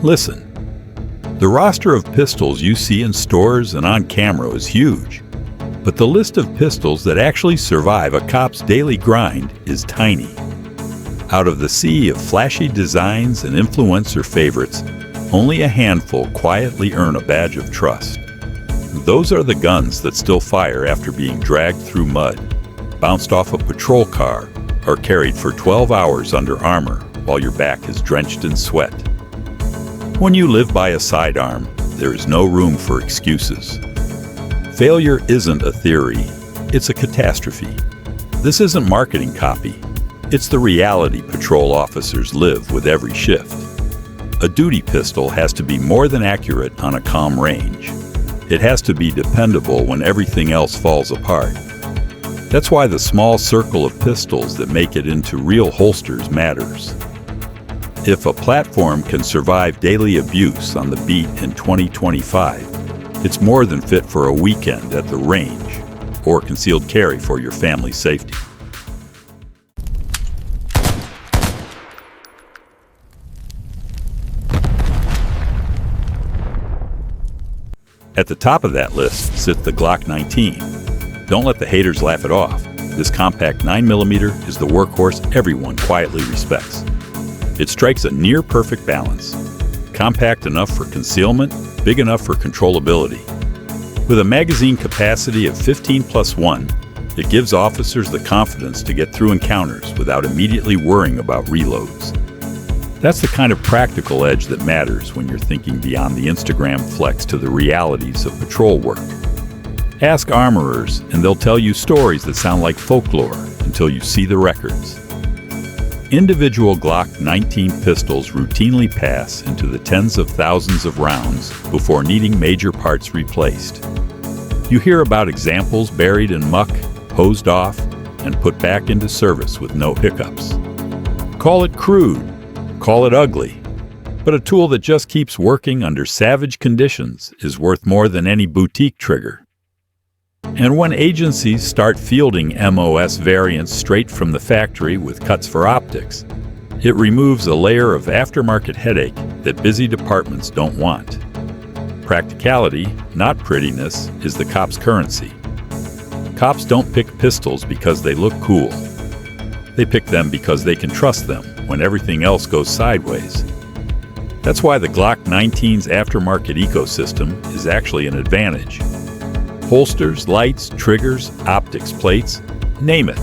Listen. The roster of pistols you see in stores and on camera is huge, but the list of pistols that actually survive a cop's daily grind is tiny. Out of the sea of flashy designs and influencer favorites, only a handful quietly earn a badge of trust. Those are the guns that still fire after being dragged through mud, bounced off a patrol car, or carried for 12 hours under armor while your back is drenched in sweat. When you live by a sidearm, there is no room for excuses. Failure isn't a theory, it's a catastrophe. This isn't marketing copy. It's the reality patrol officers live with every shift. A duty pistol has to be more than accurate on a calm range. It has to be dependable when everything else falls apart. That's why the small circle of pistols that make it into real holsters matters. If a platform can survive daily abuse on the beat in 2025, it's more than fit for a weekend at the range or concealed carry for your family's safety. At the top of that list sits the Glock 19. Don't let the haters laugh it off. This compact 9mm is the workhorse everyone quietly respects. It strikes a near-perfect balance. Compact enough for concealment, big enough for controllability. With a magazine capacity of 15+1, it gives officers the confidence to get through encounters without immediately worrying about reloads. That's the kind of practical edge that matters when you're thinking beyond the Instagram flex to the realities of patrol work. Ask armorers, and they'll tell you stories that sound like folklore until you see the records. Individual Glock 19 pistols routinely pass into the tens of thousands of rounds before needing major parts replaced. You hear about examples buried in muck, hosed off, and put back into service with no hiccups. Call it crude, call it ugly, but a tool that just keeps working under savage conditions is worth more than any boutique trigger. And when agencies start fielding MOS variants straight from the factory with cuts for optics, it removes a layer of aftermarket headache that busy departments don't want. Practicality, not prettiness, is the cop's currency. Cops don't pick pistols because they look cool. They pick them because they can trust them when everything else goes sideways. That's why the Glock 19's aftermarket ecosystem is actually an advantage. Holsters, lights, triggers, optics, plates, name it,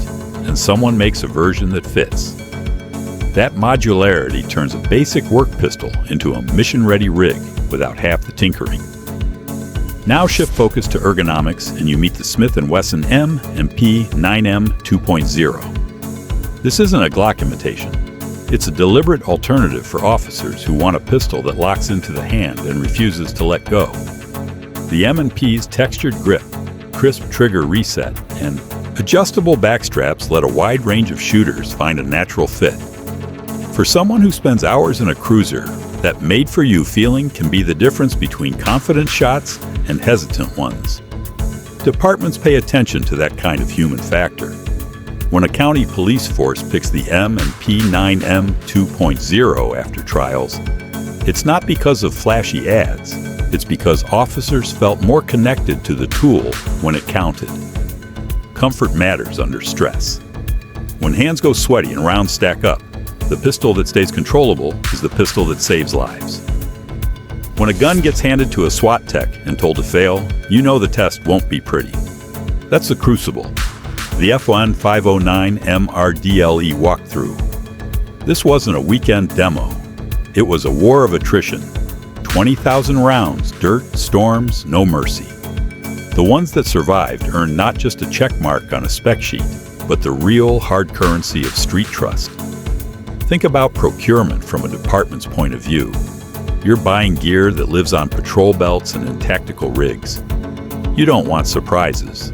and someone makes a version that fits. That modularity turns a basic work pistol into a mission-ready rig without half the tinkering. Now shift focus to ergonomics and you meet the Smith & Wesson M and P 9M 2.0. This isn't a Glock imitation. It's a deliberate alternative for officers who want a pistol that locks into the hand and refuses to let go. The M&P's textured grip, crisp trigger reset, and adjustable backstraps let a wide range of shooters find a natural fit. For someone who spends hours in a cruiser, that made-for-you feeling can be the difference between confident shots and hesitant ones. Departments pay attention to that kind of human factor. When a county police force picks the M and P9M 2.0 after trials, it's not because of flashy ads. It's because officers felt more connected to the tool when it counted. Comfort matters under stress. When hands go sweaty and rounds stack up, the pistol that stays controllable is the pistol that saves lives. When a gun gets handed to a SWAT tech and told to fail, you know the test won't be pretty. That's the crucible, the F1 509 MRDLE walkthrough. This wasn't a weekend demo. It was a war of attrition. 20,000 rounds, dirt, storms, no mercy. The ones that survived earned not just a check mark on a spec sheet, but the real hard currency of street trust. Think about procurement from a department's point of view. You're buying gear that lives on patrol belts and in tactical rigs. You don't want surprises.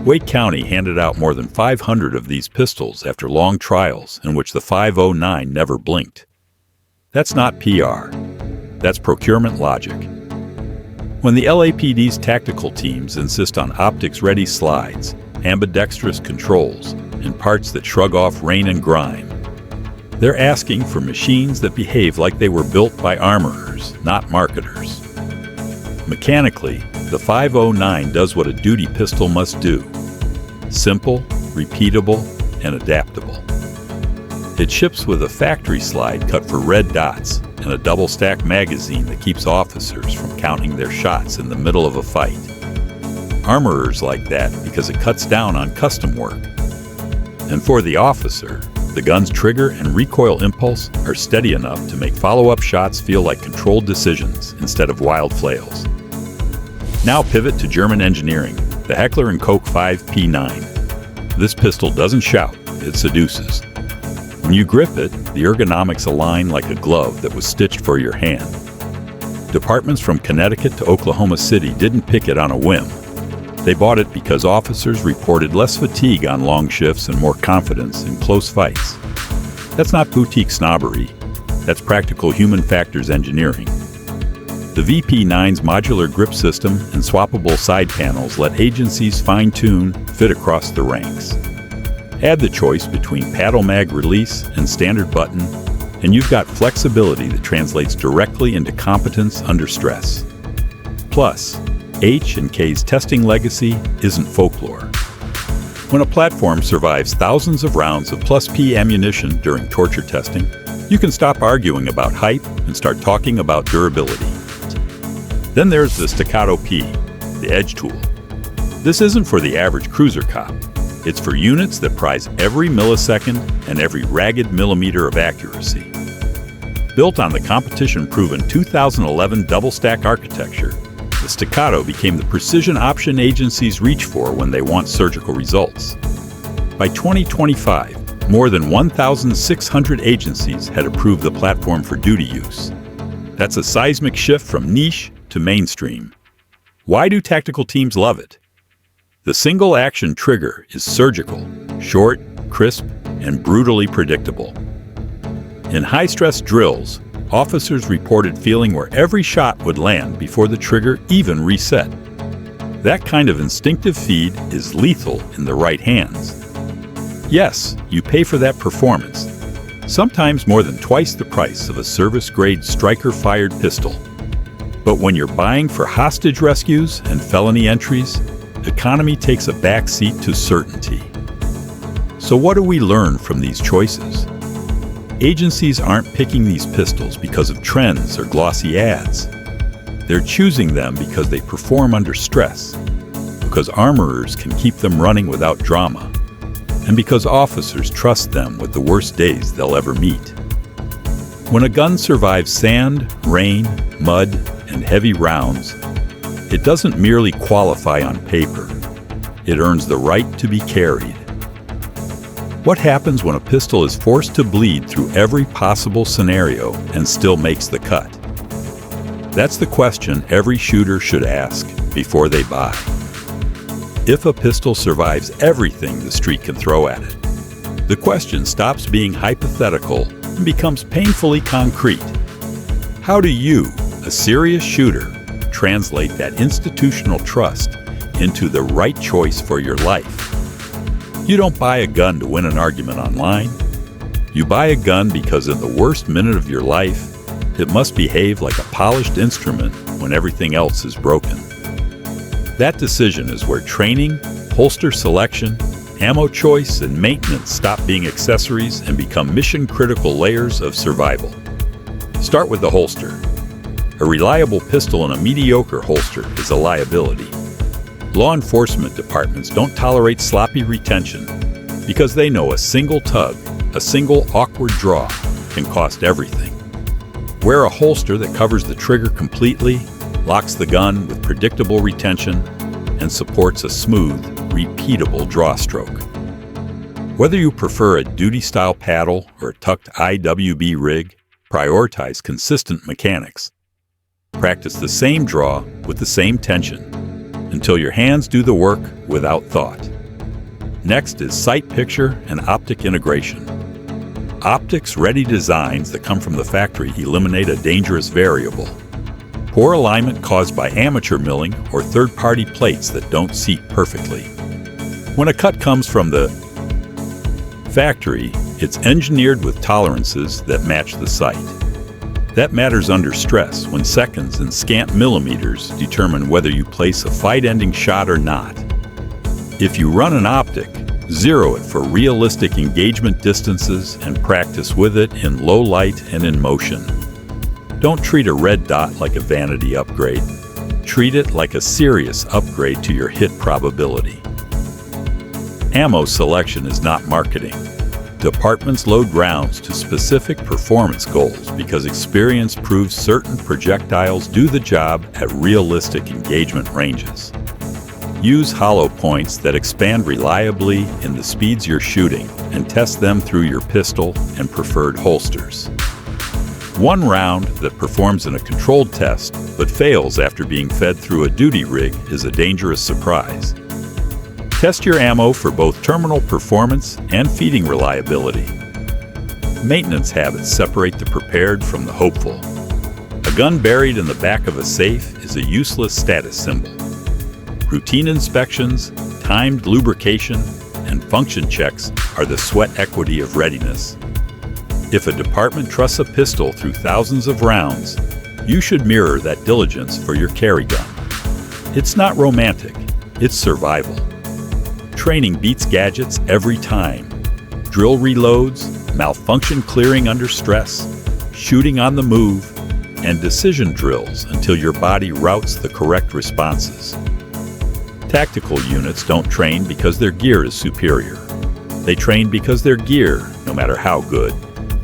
Wake County handed out more than 500 of these pistols after long trials in which the 509 never blinked. That's not PR. That's procurement logic. When the LAPD's tactical teams insist on optics-ready slides, ambidextrous controls, and parts that shrug off rain and grime, They're asking for machines that behave like they were built by armorers, not marketers. Mechanically, the 509 does what a duty pistol must do: simple, repeatable, and adaptable. It ships with a factory slide cut for red dots and a double-stack magazine that keeps officers from counting their shots in the middle of a fight. Armorers like that because it cuts down on custom work. And for the officer, the gun's trigger and recoil impulse are steady enough to make follow-up shots feel like controlled decisions instead of wild flails. Now pivot to German engineering, the Heckler Koch VP9. This pistol doesn't shout, it seduces. When you grip it, the ergonomics align like a glove that was stitched for your hand. Departments from Connecticut to Oklahoma City didn't pick it on a whim. They bought it because officers reported less fatigue on long shifts and more confidence in close fights. That's not boutique snobbery. That's practical human factors engineering. The VP9's modular grip system and swappable side panels let agencies fine-tune fit across the ranks. Add the choice between paddle mag release and standard button, and you've got flexibility that translates directly into competence under stress. Plus, H&K's testing legacy isn't folklore. When a platform survives thousands of rounds of plus P ammunition during torture testing, you can stop arguing about hype and start talking about durability. Then there's the Staccato P, the edge tool. This isn't for the average cruiser cop. It's for units that prize every millisecond and every ragged millimeter of accuracy. Built on the competition-proven 2011 double-stack architecture, the Staccato became the precision option agencies reach for when they want surgical results. By 2025, more than 1,600 agencies had approved the platform for duty use. That's a seismic shift from niche to mainstream. Why do tactical teams love it? The single-action trigger is surgical, short, crisp, and brutally predictable. In high-stress drills, officers reported feeling where every shot would land before the trigger even reset. That kind of instinctive feed is lethal in the right hands. Yes, you pay for that performance, sometimes more than twice the price of a service-grade striker-fired pistol. But when you're buying for hostage rescues and felony entries, economy takes a backseat to certainty. So what do we learn from these choices? Agencies aren't picking these pistols because of trends or glossy ads. They're choosing them because they perform under stress, because armorers can keep them running without drama, and because officers trust them with the worst days they'll ever meet. When a gun survives sand, rain, mud, and heavy rounds, it doesn't merely qualify on paper. It earns the right to be carried. What happens when a pistol is forced to bleed through every possible scenario and still makes the cut? That's the question every shooter should ask before they buy. If a pistol survives everything the street can throw at it, the question stops being hypothetical and becomes painfully concrete. How do you, a serious shooter, translate that institutional trust into the right choice for your life? You don't buy a gun to win an argument online. You buy a gun because in the worst minute of your life, it must behave like a polished instrument when everything else is broken. That decision is where training, holster selection, ammo choice, and maintenance stop being accessories and become mission-critical layers of survival. Start with the holster. A reliable pistol in a mediocre holster is a liability. Law enforcement departments don't tolerate sloppy retention because they know a single tug, a single awkward draw, can cost everything. Wear a holster that covers the trigger completely, locks the gun with predictable retention, and supports a smooth, repeatable draw stroke. Whether you prefer a duty-style paddle or a tucked IWB rig, prioritize consistent mechanics. Practice the same draw with the same tension until your hands do the work without thought. Next is sight picture and optic integration. Optics-ready designs that come from the factory eliminate a dangerous variable: poor alignment caused by amateur milling or third-party plates that don't seat perfectly. When a cut comes from the factory, It's engineered with tolerances that match the sight. That matters under stress when seconds and scant millimeters determine whether you place a fight-ending shot or not. If you run an optic, zero it for realistic engagement distances and practice with it in low light and in motion. Don't treat a red dot like a vanity upgrade. Treat it like a serious upgrade to your hit probability. Ammo selection is not marketing. Departments load rounds to specific performance goals because experience proves certain projectiles do the job at realistic engagement ranges. Use hollow points that expand reliably in the speeds you're shooting and test them through your pistol and preferred holsters. One round that performs in a controlled test but fails after being fed through a duty rig is a dangerous surprise. Test your ammo for both terminal performance and feeding reliability. Maintenance habits separate the prepared from the hopeful. A gun buried in the back of a safe is a useless status symbol. Routine inspections, timed lubrication, and function checks are the sweat equity of readiness. If a department trusts a pistol through thousands of rounds, you should mirror that diligence for your carry gun. It's not romantic, it's survival. Training beats gadgets every time. Drill reloads, malfunction clearing under stress, shooting on the move, and decision drills until your body routes the correct responses. Tactical units don't train because their gear is superior. They train because their gear, no matter how good,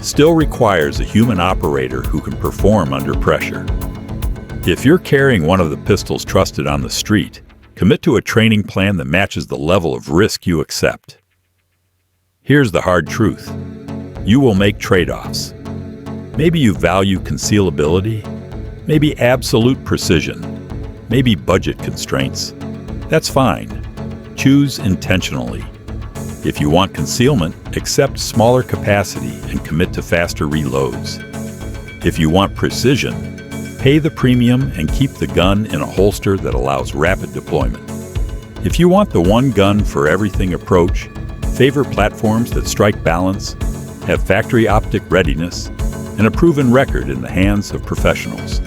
still requires a human operator who can perform under pressure. If you're carrying one of the pistols trusted on the street, commit to a training plan that matches the level of risk you accept. Here's the hard truth. You will make trade-offs. Maybe you value concealability, maybe absolute precision, maybe budget constraints. That's fine. Choose intentionally. If you want concealment, accept smaller capacity and commit to faster reloads. If you want precision, pay the premium and keep the gun in a holster that allows rapid deployment. If you want the one gun for everything approach, favor platforms that strike balance, have factory optic readiness, and a proven record in the hands of professionals.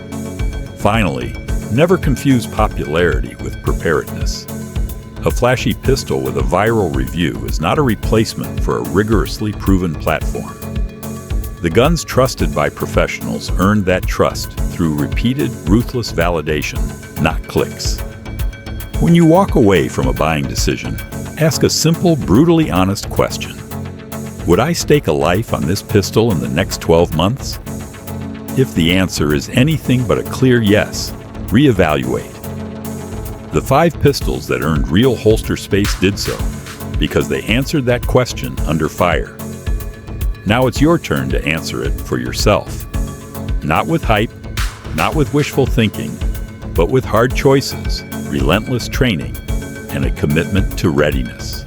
Finally, never confuse popularity with preparedness. A flashy pistol with a viral review is not a replacement for a rigorously proven platform. The guns trusted by professionals earned that trust through repeated, ruthless validation, not clicks. When you walk away from a buying decision, ask a simple, brutally honest question. Would I stake a life on this pistol in the next 12 months? If the answer is anything but a clear yes, reevaluate. The 5 pistols that earned real holster space did so, because they answered that question under fire. Now it's your turn to answer it for yourself. Not with hype, not with wishful thinking, but with hard choices, relentless training, and a commitment to readiness.